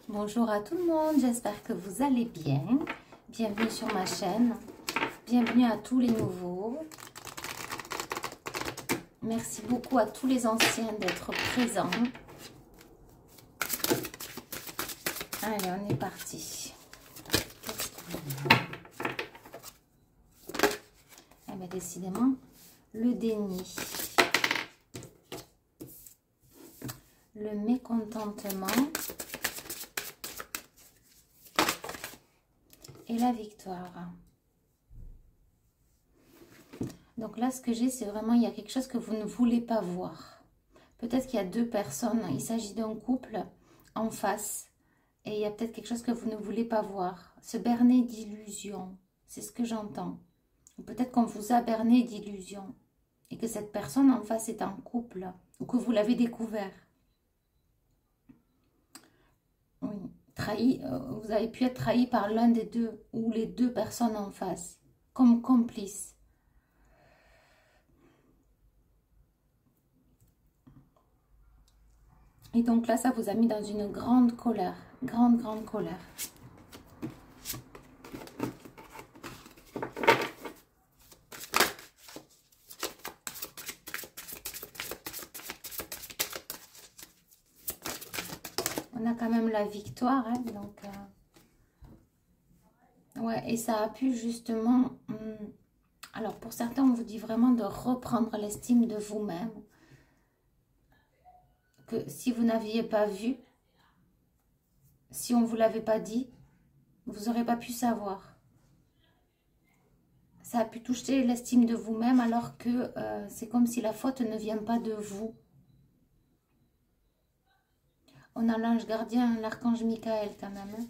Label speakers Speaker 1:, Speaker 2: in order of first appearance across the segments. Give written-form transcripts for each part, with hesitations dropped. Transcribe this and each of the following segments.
Speaker 1: Bonjour à tout le monde, j'espère que vous allez bien. Bienvenue sur ma chaîne. Bienvenue à tous les nouveaux. Merci beaucoup à tous les anciens d'être présents. Allez, on est parti. Eh bien, décidément, le déni, le mécontentement et la victoire. Donc là, ce que j'ai, c'est vraiment, il y a quelque chose que vous ne voulez pas voir. Peut-être qu'il y a deux personnes, il s'agit d'un couple en face. Et il y a peut-être quelque chose que vous ne voulez pas voir. Se berner d'illusions, c'est ce que j'entends. Ou peut-être qu'on vous a berné d'illusions. Et que cette personne en face est en couple. Ou que vous l'avez découvert. Oui. Trahi, vous avez pu être trahi par l'un des deux. Ou les deux personnes en face. Comme complices. Et donc là, ça vous a mis dans une grande colère. Grande colère. On a quand même la victoire, hein, donc... ouais, et ça a pu justement... alors, pour certains, on vous dit vraiment de reprendre l'estime de vous-même. Que si vous n'aviez pas vu, si on ne vous l'avait pas dit, vous n'aurez pas pu savoir. Ça a pu toucher l'estime de vous-même alors que c'est comme si la faute ne vient pas de vous. On a l'ange gardien, l'archange Michael quand même. Hein.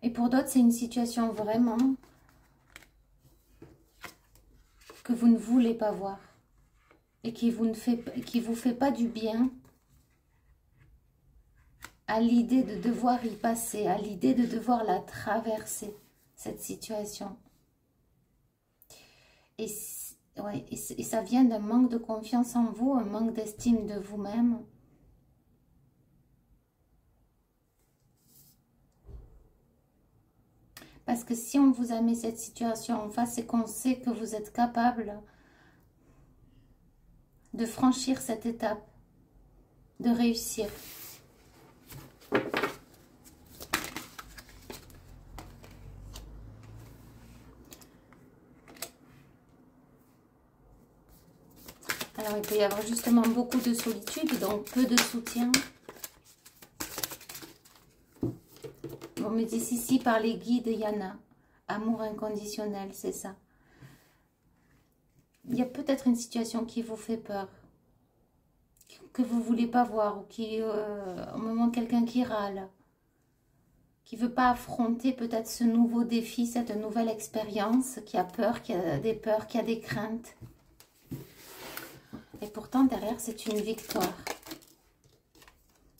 Speaker 1: Et pour d'autres, c'est une situation vraiment que vous ne voulez pas voir. Et qui vous fait pas du bien à l'idée de devoir y passer, à l'idée de devoir la traverser, cette situation. Et, ouais, et ça vient d'un manque de confiance en vous, un manque d'estime de vous-même. Parce que si on vous a mis cette situation en face, c'est qu'on sait que vous êtes capable de franchir cette étape, de réussir. Alors, il peut y avoir justement beaucoup de solitude, donc peu de soutien. On me dit ici par les guides, Yana. Amour inconditionnel, c'est ça. Il y a peut-être une situation qui vous fait peur, que vous ne voulez pas voir, ou qui, au moment quelqu'un qui râle, qui ne veut pas affronter peut-être ce nouveau défi, cette nouvelle expérience, qui a peur, qui a des peurs, qui a des craintes. Et pourtant, derrière, c'est une victoire.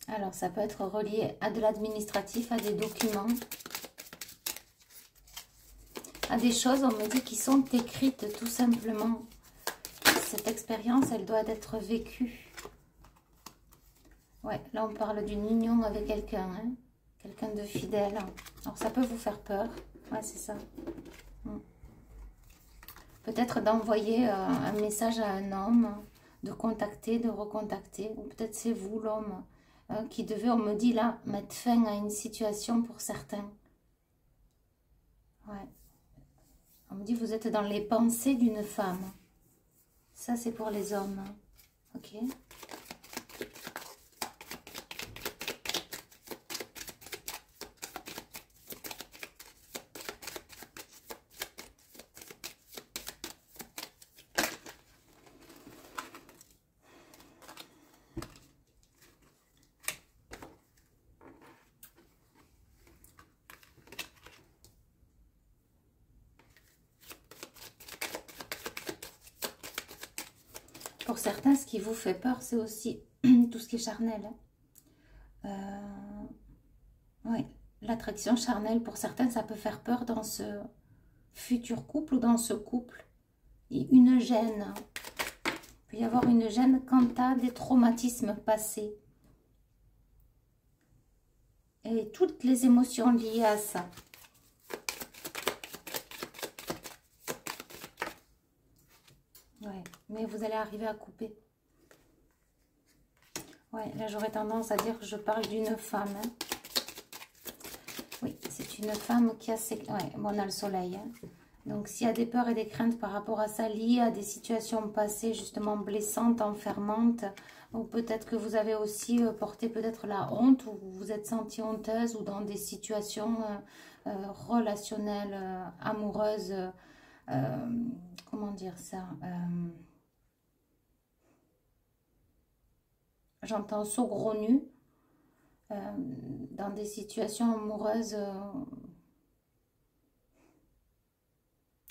Speaker 1: Alors, ça peut être relié à de l'administratif, à des documents, à des choses, on me dit, qui sont écrites tout simplement. Cette expérience, elle doit être vécue. Ouais, là, on parle d'une union avec quelqu'un, hein, quelqu'un de fidèle. Alors, ça peut vous faire peur. Ouais, c'est ça. Peut-être d'envoyer un message à un homme, de contacter, de recontacter. Ou peut-être c'est vous, l'homme, qui devait, on me dit là, mettre fin à une situation pour certains. Ouais. On me dit, vous êtes dans les pensées d'une femme. Ça, c'est pour les hommes. Ok. Pour certains, ce qui vous fait peur, c'est aussi tout ce qui est charnel. Oui, l'attraction charnelle, pour certains, ça peut faire peur dans ce futur couple ou dans ce couple. Et une gêne. Il peut y avoir une gêne quant à des traumatismes passés. Et toutes les émotions liées à ça. Ouais, mais vous allez arriver à couper. Ouais, là j'aurais tendance à dire que je parle d'une femme. Hein. Oui, c'est une femme qui a ses... Ouais, bon, on a le soleil. Hein. Donc s'il y a des peurs et des craintes par rapport à ça, liées à des situations passées justement blessantes, enfermantes, ou peut-être que vous avez aussi porté peut-être la honte, ou vous vous êtes sentie honteuse, ou dans des situations relationnelles, amoureuses, comment dire ça, j'entends saugrenu, dans des situations amoureuses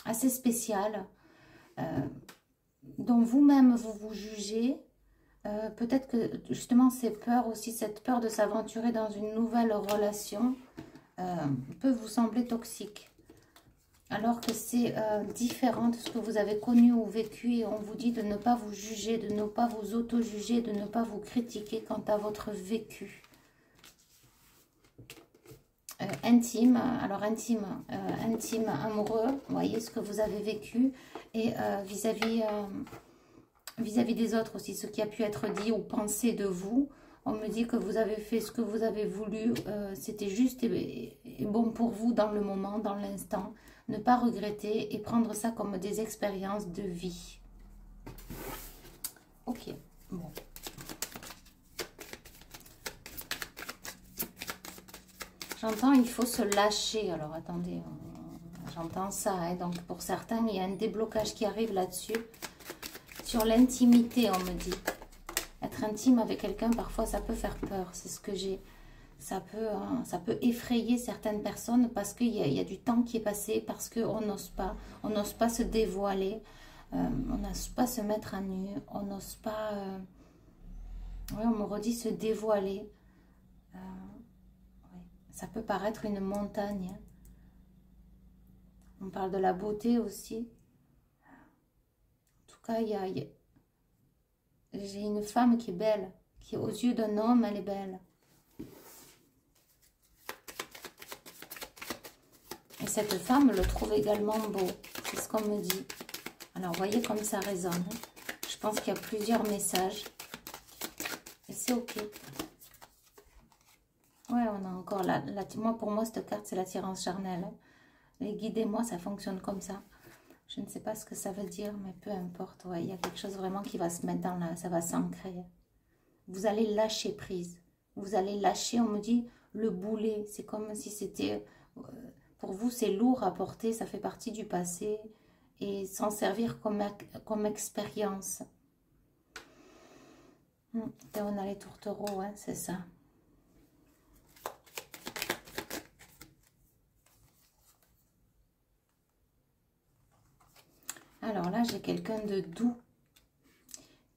Speaker 1: assez spéciales, dont vous-même vous vous jugez. Peut-être que justement ces peurs aussi, cette peur de s'aventurer dans une nouvelle relation peut vous sembler toxique. Alors que c'est différent de ce que vous avez connu ou vécu, et on vous dit de ne pas vous juger, de ne pas vous auto-juger, de ne pas vous critiquer quant à votre vécu. Intime, alors intime, intime, amoureux, vous voyez ce que vous avez vécu, et vis-à-vis des autres aussi, ce qui a pu être dit ou pensé de vous. On me dit que vous avez fait ce que vous avez voulu, c'était juste et bon pour vous dans le moment, dans l'instant. Ne pas regretter et prendre ça comme des expériences de vie. Ok, bon. J'entends, il faut se lâcher. Alors, attendez, j'entends ça. Hein. Donc, pour certains, il y a un déblocage qui arrive là-dessus. Sur l'intimité, on me dit. Être intime avec quelqu'un, parfois, ça peut faire peur. C'est ce que j'ai. Ça peut effrayer certaines personnes parce qu'il y a du temps qui est passé, parce qu'on n'ose pas. On n'ose pas se dévoiler. On n'ose pas se mettre à nu. On n'ose pas... oui, on me redit se dévoiler. Ça peut paraître une montagne. On parle de la beauté aussi. En tout cas, j'ai une femme qui est belle, qui aux yeux d'un homme, elle est belle. Et cette femme le trouve également beau. C'est ce qu'on me dit. Alors, vous voyez comme ça résonne. Je pense qu'il y a plusieurs messages. Et c'est ok. Ouais, on a encore pour moi, cette carte, c'est l'attirance charnelle. Hein. Les guidez-moi, ça fonctionne comme ça. Je ne sais pas ce que ça veut dire, mais peu importe. Ouais, il y a quelque chose vraiment qui va se mettre dans la... Ça va s'ancrer. Vous allez lâcher prise. Vous allez lâcher, on me dit, le boulet. C'est comme si c'était... pour vous, c'est lourd à porter. Ça fait partie du passé. Et s'en servir comme expérience. Et on a les tourtereaux, hein, c'est ça. Alors là, j'ai quelqu'un de doux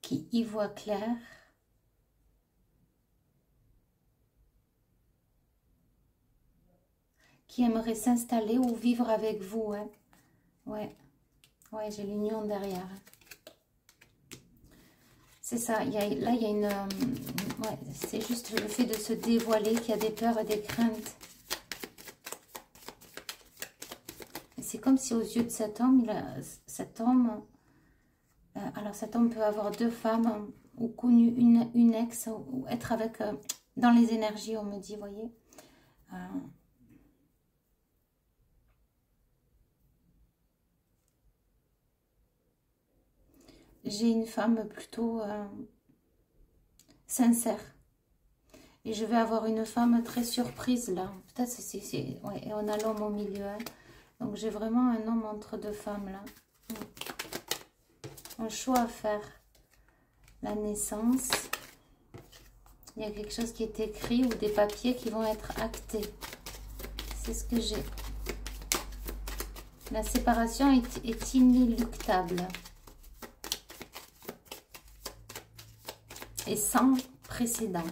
Speaker 1: qui y voit clair. Qui aimerait s'installer ou vivre avec vous. Hein. Ouais, ouais, j'ai l'union derrière. C'est ça, là, il y a une... ouais, c'est juste le fait de se dévoiler, qu'il y a des peurs et des craintes. C'est comme si aux yeux de cet homme, alors cet homme peut avoir deux femmes ou connu une ex ou être avec, dans les énergies, on me dit, vous voyez. J'ai une femme plutôt sincère. Et je vais avoir une femme très surprise là. Peut-être c'est... Ouais, et on a l'homme au milieu. Hein. Donc j'ai vraiment un homme entre deux femmes là. Un choix à faire. La naissance. Il y a quelque chose qui est écrit ou des papiers qui vont être actés. C'est ce que j'ai. La séparation est inéluctable. Et sans précédent.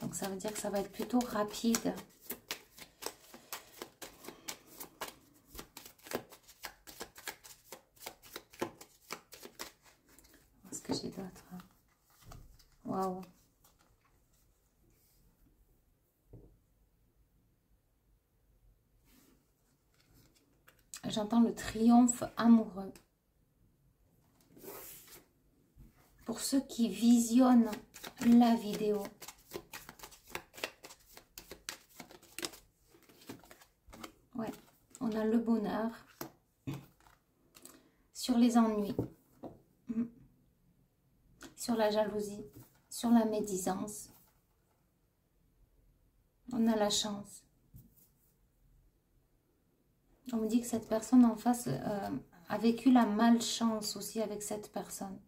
Speaker 1: Donc ça veut dire que ça va être plutôt rapide. que j'ai d'autre? Waouh. J'entends le triomphe amoureux. Pour ceux qui visionnent la vidéo. Ouais, on a le bonheur sur les ennuis, sur la jalousie, sur la médisance. On a la chance. On me dit que cette personne en face a vécu la malchance aussi avec cette personne.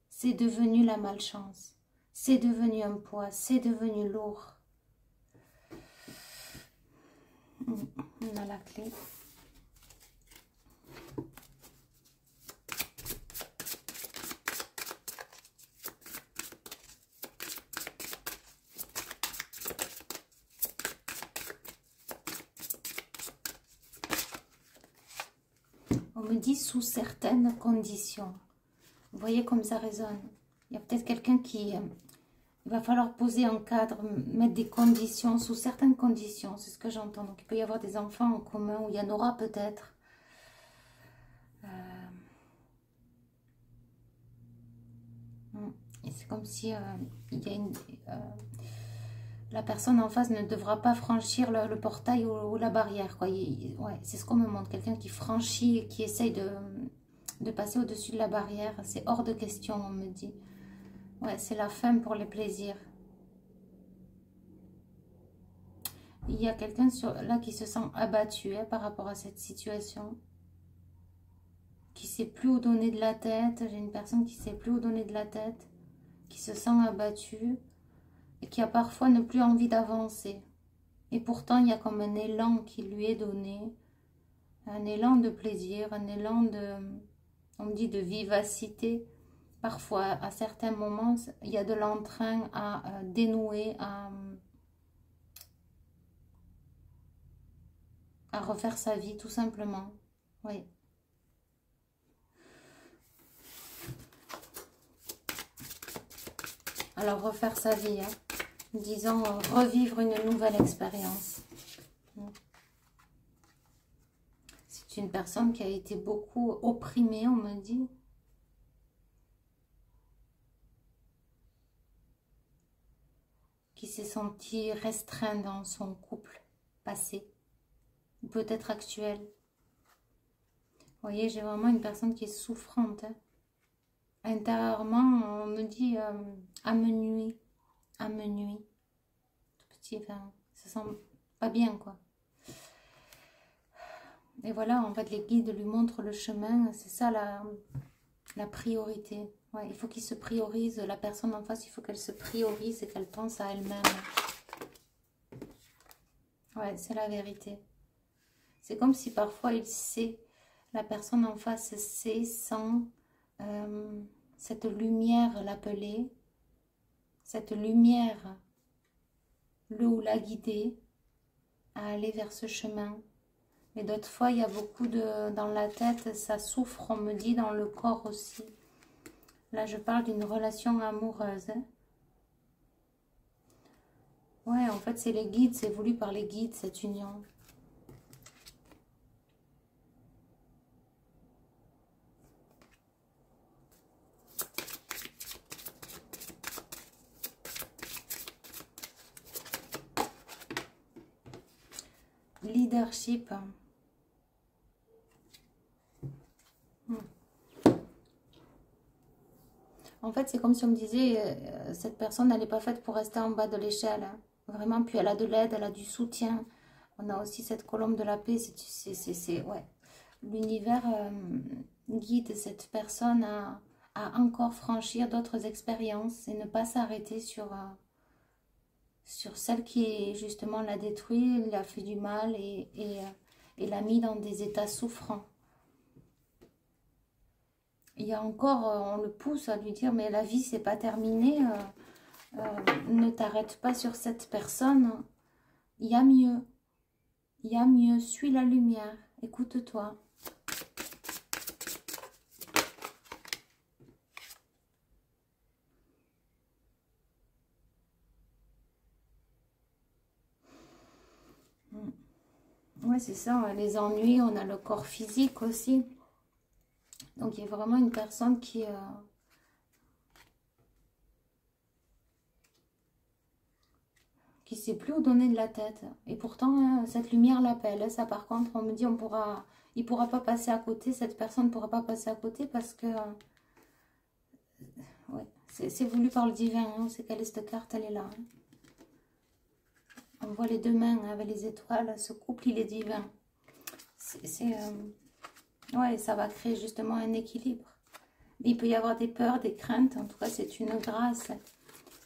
Speaker 1: C'est devenu la malchance. C'est devenu un poids. C'est devenu lourd. On a la clé. On me dit sous certaines conditions. Vous voyez comme ça résonne. Il y a peut-être quelqu'un qui... il va falloir poser un cadre, mettre des conditions, sous certaines conditions. C'est ce que j'entends. Donc il peut y avoir des enfants en commun, ou il y en aura peut-être. Et c'est comme si il y a une... la personne en face ne devra pas franchir le portail ou la barrière, quoi. Ouais, c'est ce qu'on me montre. Quelqu'un qui franchit, qui essaye de passer au-dessus de la barrière. C'est hors de question, on me dit. Ouais, c'est la fin pour les plaisirs. Il y a quelqu'un là qui se sent abattu par rapport à cette situation. Qui ne sait plus où donner de la tête. J'ai une personne qui ne sait plus où donner de la tête. Qui se sent abattu. Et qui a parfois ne plus envie d'avancer. Et pourtant, il y a comme un élan qui lui est donné. Un élan de plaisir, un élan de... on me dit de vivacité. Parfois, à certains moments, il y a de l'entrain à dénouer, à refaire sa vie, tout simplement. Oui. Alors, refaire sa vie, hein. Disons, revivre une nouvelle expérience. C'est une personne qui a été beaucoup opprimée, on me dit. Qui s'est senti restreint dans son couple passé, ou peut-être actuel. Vous voyez, j'ai vraiment une personne qui est souffrante. Hein. Intérieurement, on me dit amenuis, tout petit, enfin, ça sent pas bien, quoi. Et voilà, en fait, les guides lui montrent le chemin, c'est ça la priorité. Ouais, il faut qu'il se priorise, la personne en face, il faut qu'elle se priorise et qu'elle pense à elle-même. Ouais, c'est la vérité. C'est comme si parfois il sait, la personne en face sait, sent cette lumière l'appeler, cette lumière le ou la guider à aller vers ce chemin. Mais d'autres fois, il y a beaucoup dans la tête, ça souffre, on me dit, dans le corps aussi. Là, je parle d'une relation amoureuse. Hein. Ouais, en fait, c'est les guides, c'est voulu par les guides, cette union. Leadership. En fait, c'est comme si on me disait, cette personne, elle n'est pas faite pour rester en bas de l'échelle. Hein. Vraiment, puis elle a de l'aide, elle a du soutien. On a aussi cette colombe de la paix. Ouais. L'univers guide cette personne à encore franchir d'autres expériences et ne pas s'arrêter sur celle qui, justement, l'a détruit, l'a fait du mal et l'a mis dans des états souffrants. Il y a encore, on le pousse à lui dire, mais la vie, c'est pas terminé. Ne t'arrête pas sur cette personne. Il y a mieux. Il y a mieux. Suis la lumière. Écoute-toi. Ouais, c'est ça, les ennuis, on a le corps physique aussi. Donc, il y a vraiment une personne qui sait plus où donner de la tête. Et pourtant, cette lumière l'appelle. Ça, par contre, on me dit, il pourra pas passer à côté, cette personne ne pourra pas passer à côté parce que, ouais, c'est voulu par le divin. Hein. C'est quelle est cette carte, elle est là. Hein. On voit les deux mains avec les étoiles. Ce couple, il est divin. Ouais, ça va créer justement un équilibre. Il peut y avoir des peurs, des craintes. En tout cas, c'est une grâce,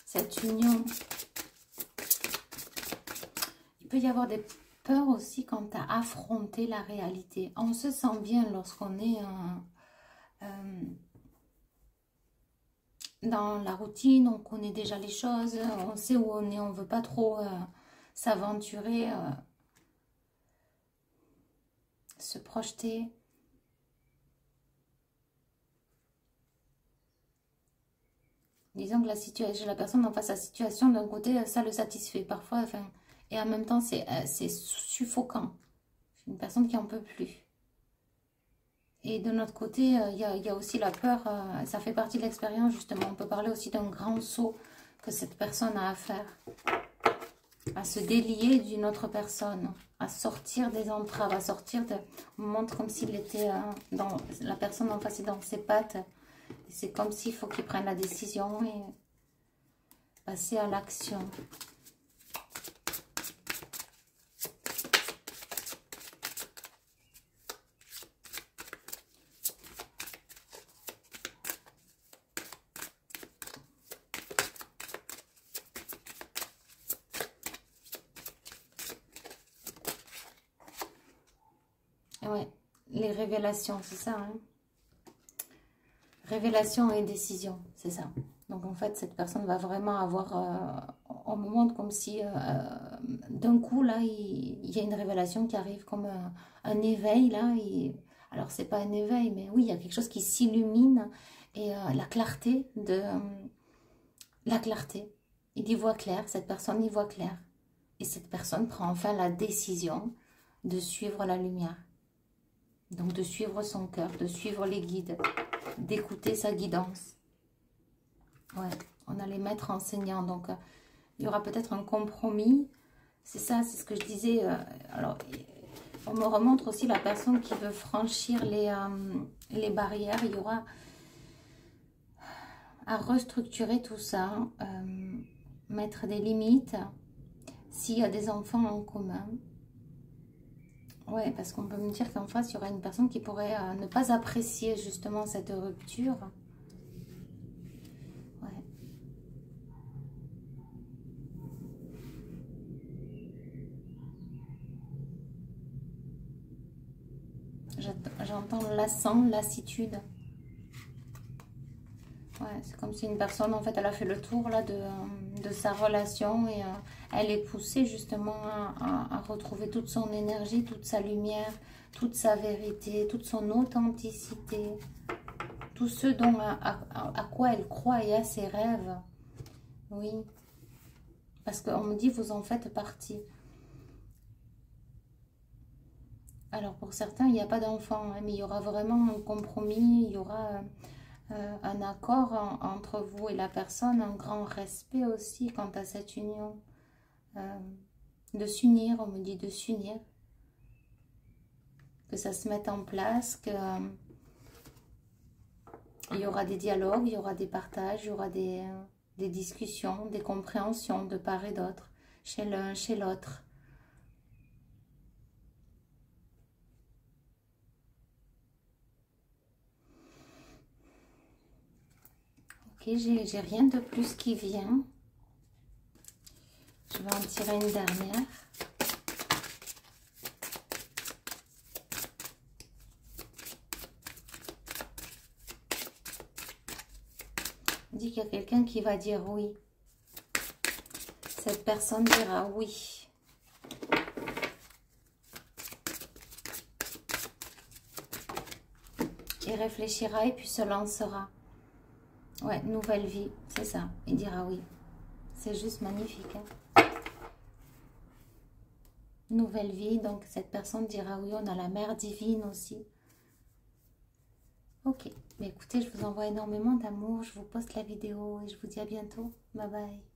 Speaker 1: cette union. Il peut y avoir des peurs aussi quant à affronter la réalité. On se sent bien lorsqu'on est dans la routine, on connaît déjà les choses, on sait où on est, on ne veut pas trop s'aventurer, se projeter. Disons que la personne en face à la situation, d'un côté, ça le satisfait. Parfois, enfin, et en même temps, c'est suffocant. C'est une personne qui n'en peut plus. Et de notre côté, il y a aussi la peur. Ça fait partie de l'expérience, justement. On peut parler aussi d'un grand saut que cette personne a à faire. À se délier d'une autre personne. À sortir des entraves. À sortir de... On montre comme s'il était dans... La personne en face est dans ses pattes. C'est comme s'il faut qu'il prenne la décision et passer à l'action. Ouais, les révélations, c'est ça, hein. Révélation et décision, c'est ça. Donc en fait, cette personne va vraiment avoir, on me montre comme si d'un coup, là, il y a une révélation qui arrive comme un éveil, là. Alors, c'est pas un éveil, mais oui, il y a quelque chose qui s'illumine et la clarté la clarté. Il y voit clair, cette personne y voit clair. Et cette personne prend enfin la décision de suivre la lumière. Donc de suivre son cœur, de suivre les guides, d'écouter sa guidance. Ouais, on a les maîtres enseignants, donc il y aura peut-être un compromis. C'est ça, c'est ce que je disais. Alors, on me remontre aussi la personne qui veut franchir les barrières. Il y aura à restructurer tout ça, mettre des limites. S'il y a des enfants en commun, ouais, parce qu'on peut me dire qu'en face, il y aura une personne qui pourrait ne pas apprécier justement cette rupture. Ouais. J'entends lassant, lassitude. Ouais, c'est comme si une personne, en fait, elle a fait le tour là de sa relation et elle est poussée justement à retrouver toute son énergie, toute sa lumière, toute sa vérité, toute son authenticité, tout ce dont à quoi elle croit et à ses rêves. Oui, parce qu'on me dit, vous en faites partie. Alors pour certains, il n'y a pas d'enfant, hein, mais il y aura vraiment un compromis, il y aura... un accord entre vous et la personne, un grand respect aussi quant à cette union. De s'unir, on me dit de s'unir. Que ça se mette en place, que il y aura des dialogues, il y aura des partages, il y aura des discussions, des compréhensions de part et d'autre, chez l'un, chez l'autre. Ok, j'ai rien de plus qui vient. Je vais en tirer une dernière. On dit qu'il y a quelqu'un qui va dire oui. Cette personne dira oui. Il réfléchira et puis se lancera. Ouais, nouvelle vie, c'est ça. Il dira oui. C'est juste magnifique. Hein. nouvelle vie. Donc cette personne dira oui, on a la mère divine aussi. Ok, mais écoutez, je vous envoie énormément d'amour, je vous poste la vidéo et je vous dis à bientôt. Bye bye.